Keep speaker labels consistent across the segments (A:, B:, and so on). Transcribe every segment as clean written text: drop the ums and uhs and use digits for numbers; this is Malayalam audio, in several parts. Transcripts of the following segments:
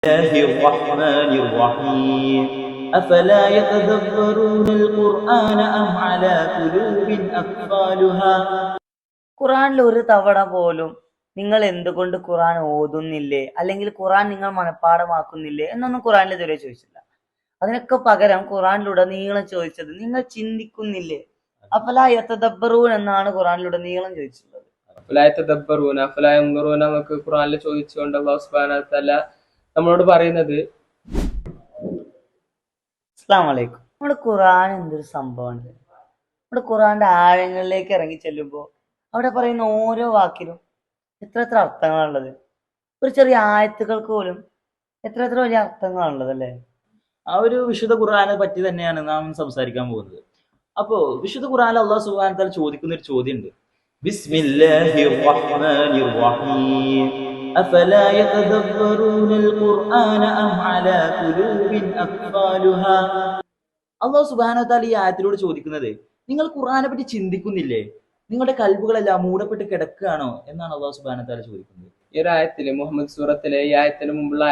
A: الله الرحمن الرحيم أفلا يتدبرون القرآن أم على قلوب أقفالها.
B: ഖുറാനിൽ ഒരു തവണ പോലും നിങ്ങൾ എന്തുകൊണ്ട് ഖുറാൻ ഓതുന്നില്ലേ, അല്ലെങ്കിൽ ഖുറാൻ നിങ്ങൾ മനഃപ്പാഠമാക്കുന്നില്ലേ എന്നൊന്നും ഖുറാനിൽ ഇതുവരെ ചോദിച്ചില്ല. അതിനൊക്കെ പകരം ഖുറാനിലുടനീളം ചോദിച്ചത് നിങ്ങൾ ചിന്തിക്കുന്നില്ലേ, അഫലാ യതദബ്ബറൂൻ എന്നാണ് ഖുറാനിലുടനീളം ചോദിച്ചിട്ടുള്ളത്.
C: അഫലാ യതദബ്ബറൂന അഫലാ യൻദുറൂന എന്നൊക്കെ ഖുറാനിൽ ചോദിച്ചുകൊണ്ട് അല്ലാഹു സുബ്ഹാനഹു വ തആല നമ്മളോട് പറയുന്നത്.
B: അസ്സലാമു അലൈക്കും. നമ്മുടെ ഖുറാൻ എന്തൊരു സംഭവമാണ്. നമ്മുടെ ഖുറാന്റെ ആഴങ്ങളിലേക്ക് ഇറങ്ങി ചെല്ലുമ്പോൾ അവിടെ പറയുന്ന ഓരോ വാക്കിലും എത്ര അർത്ഥങ്ങളാണുള്ളത്. ഒരു ചെറിയ ആയത്തുകൾക്ക് പോലും എത്ര വലിയ അർത്ഥങ്ങളാണുള്ളത് അല്ലേ.
A: ആ ഒരു വിശുദ്ധ ഖുർആനെ പറ്റി തന്നെയാണ് നാം സംസാരിക്കാൻ പോകുന്നത്. അപ്പോൾ വിശുദ്ധ ഖുർആനിൽ അല്ലാഹു സുബ്ഹാനഹു വ തആല ചോദിക്കുന്ന ഒരു ചോദ്യമുണ്ട്. ബിസ്മില്ലാഹിർ റഹ്മാനിർ റഹീം അഫലാ യതദബ്ബറൂനൽ ഖുർആന അം അലാ ഖുലൂബിൻ അഖ്ഫാലുഹാ. അല്ലാഹു സുബ്ഹാനഹു വ തആല ഈ ആയത്തിലൂടെ ചോദിക്കുന്നത്, നിങ്ങൾ ഖുർആനെ പറ്റി ചിന്തിക്കുന്നില്ലേ, നിങ്ങളുടെ കൽബുകളെല്ലാം മൂടപ്പെട്ട് കിടക്കുകയാണോ എന്നാണ് അല്ലാഹു സുബ്ഹാനഹു വ തആല ചോദിക്കുന്നത്.
C: ഈ ഒരു ആയത്തില് മുഹമ്മദ് സൂറത്തിലെ ഈ ആയത്തിന് മുമ്പുള്ള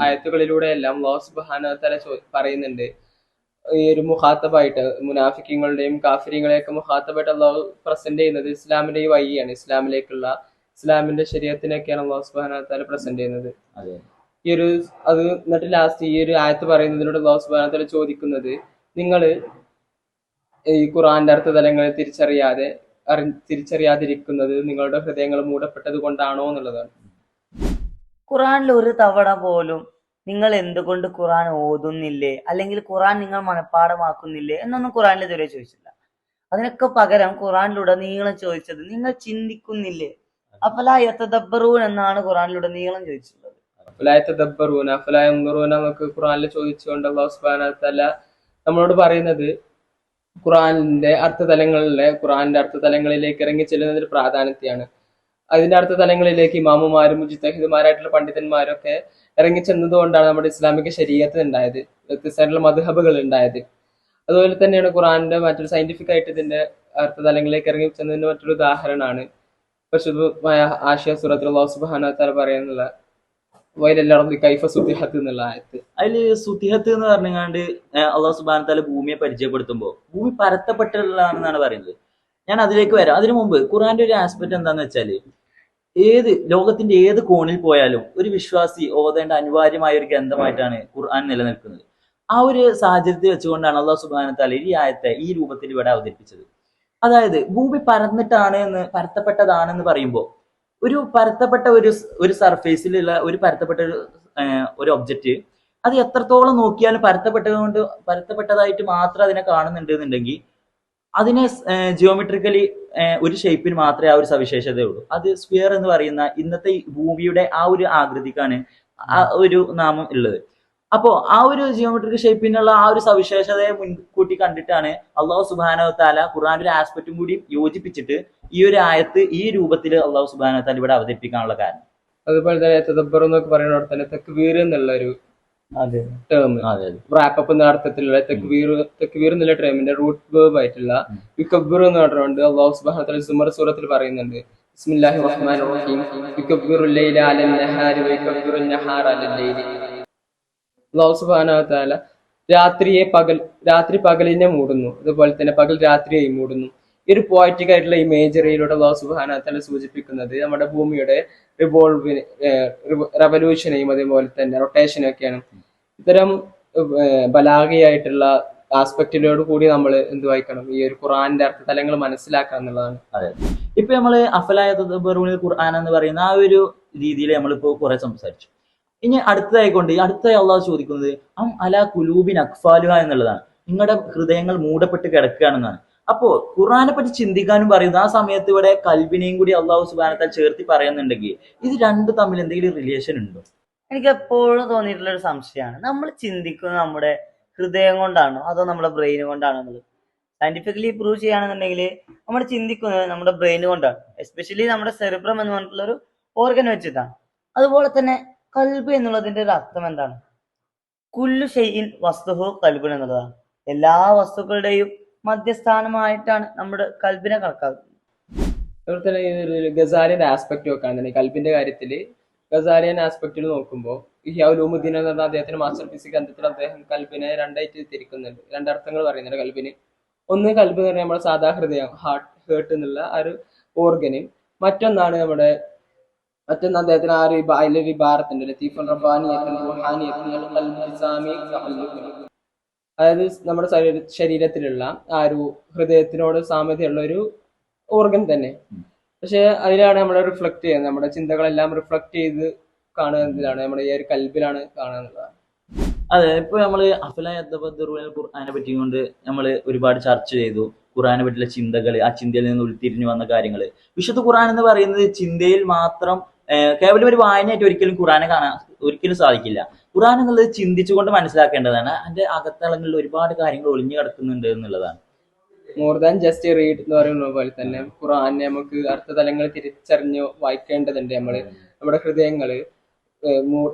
C: ആയത്തുകളിലൂടെ എല്ലാം അല്ലാഹു സുബ്ഹാനഹു വ തആല പറയുന്നുണ്ട്. ഈ ഒരു മുഖാത്തബായിട്ട് മുനാഫിക്കങ്ങളുടെയും കാഫിര്യങ്ങളെയൊക്കെ മുഖാത്തബായിട്ട് അല്ലാഹു പ്രസന്റ് ചെയ്യുന്നത് ഇസ്ലാമിന്റെ ഈ വഴിയാണ്, ഇസ്ലാമിന്റെ ശരീഅത്തിനൊക്കെയാണ് അല്ലാഹു സുബ്ഹാനഹു വ തആല പ്രസന്റ് ചെയ്യുന്നത്. ഈ ഒരു എന്നിട്ട് ലാസ്റ്റ് ഈ ഒരു ആയത്ത് പറയുന്നതിലൂടെ അല്ലാഹു സുബ്ഹാനഹു വ തആല ചോദിക്കുന്നത്, നിങ്ങൾ ഈ ഖുർആന്റെ അർത്ഥതലങ്ങളെ തിരിച്ചറിയാതിരിക്കുന്നത് നിങ്ങളുടെ ഹൃദയങ്ങൾ മൂടപ്പെട്ടത് കൊണ്ടാണോ എന്നുള്ളതാണ്.
B: ഖുറാനിൽ ഒരു തവണ പോലും നിങ്ങൾ എന്തുകൊണ്ട് ഖുറാൻ ഓതുന്നില്ലേ, അല്ലെങ്കിൽ ഖുറാൻ നിങ്ങൾ മനഃപ്പാഠമാക്കുന്നില്ലേ എന്നൊന്നും ഖുറാനിൽ ഇതുവരെ ചോദിച്ചില്ല. അതിനൊക്കെ പകരം ഖുറാനിലുടനീളം ചോദിച്ചത് നിങ്ങൾ ചിന്തിക്കുന്നില്ലേ, അഫലാ യതദബ്ബറൂൻ എന്നാണ് ഖുറാനിലുടനീളം ചോദിച്ചിട്ടുള്ളത്.
C: അഫലാ യതദബ്ബറൂന അഫലാ യൻദുറൂന എന്നൊക്കെ ഖുറാനിൽ ചോദിച്ചുകൊണ്ട് അല്ലാഹു സുബ്ഹാനഹു വ തആല നമ്മളോട് പറയുന്നത്, ഖുറാന്റെ അർത്ഥതലങ്ങളിലേക്ക് ഇറങ്ങി ചെല്ലുന്നതിന് പ്രാധാന്യത്തെയാണ്. അതിന്റെ അർത്ഥതലങ്ങളിലേക്ക് ഇമാമുമാരും മുജ്തഹിദുമാരായിട്ടുള്ള പണ്ഡിതന്മാരൊക്കെ ഇറങ്ങി ചെന്നതുകൊണ്ടാണ് നമ്മുടെ ഇസ്ലാമിക ശരീഅത്ത് ഉണ്ടായത്, വ്യത്യസ്തമായിട്ടുള്ള മദ്ഹബുകൾ ഉണ്ടായത്. അതുപോലെ തന്നെയാണ് ഖുറാന്റെ മറ്റൊരു സയന്റിഫിക് ആയിട്ട് ഇതിന്റെ അർത്ഥതലങ്ങളിലേക്ക് ഇറങ്ങി ചെന്നതിന്റെ മറ്റൊരു ഉദാഹരണമാണ് പരിശുദ്ധമായ ആശയ സൂറത്തിൽ അല്ലാഹു സുബ്ഹാനഹു വ തആല പറയുന്നുള്ള കൈഫ സുത്തിഹത്ത് എന്നുള്ള ആയത്ത്.
A: അതില് സുത്തിഹത്ത് എന്ന് പറഞ്ഞാണ്ട് അല്ലാഹു സുബ്ഹാനഹു വ തആല ഭൂമിയെ പരിചയപ്പെടുത്തുമ്പോൾ ഭൂമി പരത്തപ്പെട്ടുള്ളതാണെന്നാണ് പറയുന്നത്. ഞാൻ അതിലേക്ക് വരാം. അതിനു മുമ്പ് ഖുർആന്റെ ഒരു ആസ്പെക്ട് എന്താന്ന് വെച്ചാല്, ലോകത്തിന്റെ ഏത് കോണിൽ പോയാലും ഒരു വിശ്വാസി ഓതേണ്ട അനിവാര്യമായ ഒരു ഗ്രന്ഥമായിട്ടാണ് ഖുർആൻ നിലനിൽക്കുന്നത്. ആ ഒരു സാഹചര്യത്തിൽ വെച്ചുകൊണ്ടാണ് അല്ലാഹു സുബ്ഹാനഹു വ തആല ഈ ആയത്തെ ഈ രൂപത്തിൽ ഇവിടെ അവതരിപ്പിച്ചത്. അതായത് ഭൂമി പരത്തപ്പെട്ടതാണെന്ന് പറയുമ്പോൾ ഒരു പരത്തപ്പെട്ട ഒരു സർഫേസിലുള്ള ഒരു പരത്തപ്പെട്ട ഒരു ഒബ്ജക്റ്റ്, അത് എത്രത്തോളം നോക്കിയാലും പരത്തപ്പെട്ടതായിട്ട് മാത്രം അതിനെ കാണുന്നുണ്ട് എന്നുണ്ടെങ്കിൽ അതിനെ ജിയോമെട്രിക്കലി ഒരു ഷേപ്പിന് മാത്രമേ ആ ഒരു സവിശേഷതയുള്ളൂ. അത് സ്ഫിയർ എന്ന് പറയുന്ന ഇന്നത്തെ ഭൂമിയുടെ ആ ഒരു ആകൃതിക്കാണ് ആ ഒരു നാമം ഉള്ളത്. അപ്പോ ആ ഒരു ജിയോമെട്രിക് ഷേപ്പിനുള്ള ആ ഒരു സവിശേഷതയെ മുൻകൂട്ടി കണ്ടിട്ടാണ് അല്ലാഹു സുബ്ഹാനഹു വ തആല ഖുർആന്റെ ഒരു ആസ്പെക്റ്റും കൂടി യോജിപ്പിച്ചിട്ട് ഈ ഒരു ആയത്ത് ഈ രൂപത്തിൽ അല്ലാഹു സുബ്ഹാനഹു വ തആല ഇവിടെ അവതരിപ്പിക്കാനുള്ള കാരണം.
C: അതുപോലെ തന്നെ തദബ്ബർ എന്നൊക്കെ പറയുന്നതോടെ തന്നെ തക്വീർ എന്നുള്ള ഒരു ടേം, റാപ്പപ്പ് എന്ന അർത്ഥത്തിലുള്ള തക്വീർ എന്നുള്ള ടേമിന്റെ റൂട്ട് വേർബ് ആയിട്ടുള്ള യുകബ്ബിർ എന്ന് പറഞ്ഞുകൊണ്ട് അല്ലാഹു സുബ്ഹാനഹു വ തആല സുമർ സൂറത്തിൽ പറയുന്നുണ്ട്. ബിസ്മില്ലാഹിർ റഹ്മാനിർ റഹീം യുകബ്ബിറുൽ ലൈല അലൻ നഹാരി വ യുകബ്ബിറുൻ നഹാറ അലൽ ലൈലി. അല്ലാഹു സുബ്ഹാനഹു വ തആല രാത്രി പകലിനെ മൂടുന്നു, അതുപോലെ തന്നെ പകൽ രാത്രിയെയും മൂടുന്നു. ഈ ഒരു പോയറ്റിക് ആയിട്ടുള്ള ഇമേജറിയിലൂടെ അല്ലാഹു സുബ്ഹാനഹു വ തആല സൂചിപ്പിക്കുന്നത് നമ്മുടെ ഭൂമിയുടെ റെവല്യൂഷനെയും അതേപോലെ തന്നെ റൊട്ടേഷനും ഒക്കെയാണ്. ഇത്തരം ബലാഗിയായിട്ടുള്ള ആസ്പെക്റ്റിനോട് കൂടി നമ്മൾ എന്ത് വായിക്കണം, ഈ ഒരു ഖുർആന്റെ അർത്ഥതലങ്ങൾ മനസ്സിലാക്കണം എന്നുള്ളതാണ്.
A: അതെ, ഇപ്പൊ നമ്മള് അഫലാ യതദബ്ബറൂനൽ ഖുർആൻ എന്ന് പറയുന്ന ആ ഒരു രീതിയിൽ നമ്മളിപ്പോ കുറെ സംസാരിച്ചു. ഇനി അടുത്തതായി അള്ളാഹു ചോദിക്കുന്നത് അം അലാ ഖുലൂബിൻ അഖ്ഫാലുഹ എന്നുള്ളതാണ്. നിങ്ങളുടെ ഹൃദയങ്ങൾ മൂടപ്പെട്ട് കിടക്കുകയാണെന്നാണ്. അപ്പോ ഖുർആനെ പറ്റി ചിന്തിക്കാനും പറയുന്നത് ആ സമയത്ത് ഇവിടെ കൽബിനെയും കൂടി അള്ളാഹു സുബ്ഹാനഹു വ തആല ചേർത്തി പറയുന്നുണ്ടെങ്കിൽ ഇത് രണ്ടും തമ്മിൽ എന്തെങ്കിലും റിലേഷൻ ഉണ്ടോ?
B: എനിക്ക് എപ്പോഴും തോന്നിയിട്ടുള്ള ഒരു സംശയമാണ്, നമ്മൾ ചിന്തിക്കുന്നത് നമ്മുടെ ഹൃദയം കൊണ്ടാണോ അതോ നമ്മുടെ ബ്രെയിൻ കൊണ്ടാണോ എന്നുള്ളത്. സയന്റിഫിക്കലി പ്രൂവ് ചെയ്യുകയാണെന്നുണ്ടെങ്കിൽ നമ്മൾ ചിന്തിക്കുന്നത് നമ്മുടെ ബ്രെയിൻ കൊണ്ടാണ്, എസ്പെഷ്യലി നമ്മുടെ സെറിബ്രം എന്ന് പറഞ്ഞിട്ടുള്ള ഒരു ഓർഗൻ വെച്ചിട്ടാണ്. അതുപോലെ തന്നെ കൽബ് എന്നുള്ളതിന്റെ ഒരു അർത്ഥം എന്താണ്? കുല്ലു ഷൈഇൻ വസ്തുഹു കൽബുൻ എന്നുള്ളതാണ്. എല്ലാ വസ്തുക്കളുടെയും മധ്യസ്ഥാനമായിട്ടാണ് നമ്മുടെ കൽബിനെ കണക്കാക്കുന്നത്.
C: അതുപോലെ തന്നെ ഗസാലിന്റെ ആസ്പെക്ട് നോക്കുകയാണെന്നുണ്ടെങ്കിൽ കൽബിന്റെ കാര്യത്തില് ഗസാലിയൻ ആസ്പെക്റ്റിൽ നോക്കുമ്പോൾ ഇഹ്യാ ഉലൂമുദ്ദീൻ എന്ന് പറഞ്ഞ അദ്ദേഹത്തിന്റെ മാസ്റ്റർ പീസ് ഗ്രന്ഥത്തിൽ അദ്ദേഹം കൽബിനെ രണ്ടായിട്ട് തിരിക്കുന്നുണ്ട്, രണ്ടർത്ഥങ്ങൾ പറയുന്നുണ്ട് കൽബിന്. ഒന്ന് കൽബ് എന്ന് പറഞ്ഞാൽ നമ്മുടെ സാധാ ഹൃദയം, ഹേർട്ട് എന്നുള്ള ആ ഒരു ഓർഗന്. മറ്റൊന്ന് അദ്ദേഹത്തിന് ആ ഒരു അതിലൊരു ഇബാറത്തുണ്ട്, ലത്തീഫുൻ റബ്ബാനിയത്തുൻ റുഹാനിയത്തുൻ അൽ ഖൽബി സാമി തഅല്ലുഖുൻ. അതായത് നമ്മുടെ ശരീരത്തിലുള്ള ആ ഒരു ഹൃദയത്തിനോട് സാമ്യതയുള്ള ഒരു ഓർഗൻ തന്നെ. പക്ഷെ അതിലാണ് നമ്മൾ റിഫ്ലക്ട് ചെയ്യുന്നത്, നമ്മുടെ ചിന്തകളെല്ലാം റിഫ്ലക്ട് ചെയ്ത് കാണുന്നതിലാണ്, നമ്മുടെ ഈ ഒരു കൽബിലാണ് കാണുന്നതാണ്.
A: അതെ, ഇപ്പൊ നമ്മള് അഫ്ലാ യതബദ്ദറൂനൽ ഖുർആനെ പറ്റി കൊണ്ട് നമ്മൾ ഒരുപാട് ചർച്ച ചെയ്തു. ഖുർആനെ പറ്റിയുള്ള ചിന്തകൾ, ആ ചിന്തയിൽ നിന്ന് ഉരുത്തിരിഞ്ഞു വന്ന കാര്യങ്ങൾ. വിശുദ്ധ ഖുർആൻ എന്ന് പറയുന്നത് ചിന്തയിൽ മാത്രം കേവലം ഒരു വായനയായിട്ട് ഒരിക്കലും ഖുർആനെ കാണാൻ ഒരിക്കലും സാധിക്കില്ല. ഖുർആൻ എന്നുള്ളത് ചിന്തിച്ചുകൊണ്ട് മനസ്സിലാക്കേണ്ടതാണ്. അതിന്റെ അകത്തളങ്ങളിൽ ഒരുപാട് കാര്യങ്ങൾ ഒളിഞ്ഞു കിടക്കുന്നുണ്ട് എന്നുള്ളതാണ്.
C: മോർ ദാൻ ജസ്റ്റ് റീഡ് എന്ന് പറയുന്ന പോലെ തന്നെ ഖുർആനെ നമുക്ക് അർത്ഥതലങ്ങൾ തിരിച്ചറിഞ്ഞ് വായിക്കേണ്ടതുണ്ട്. നമ്മുടെ ഹൃദയങ്ങള്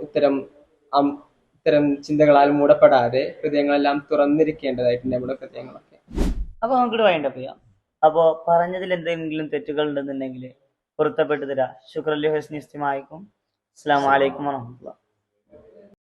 C: ഇത്തരം ചിന്തകളാൽ മൂടപ്പെടാതെ ഹൃദയങ്ങളെല്ലാം തുറന്നിരിക്കേണ്ടതായിട്ടുണ്ട് നമ്മുടെ ഹൃദയങ്ങളൊക്കെ.
B: അപ്പൊ നമുക്ക് വൈൻഡപ്പ് ചെയ്യാം. അപ്പോ പറഞ്ഞതിൽ എന്തെങ്കിലും തെറ്റുകൾ ഉണ്ടെന്നുണ്ടെങ്കിൽ പൊരുത്തപ്പെട്ടു തരാം. ശുക്രല്ലി ഹുസ്നി ഇസ്തിമാഇക്കും. അസ്സലാമു അലൈക്കും വറഹ്മത്തുള്ളാഹി.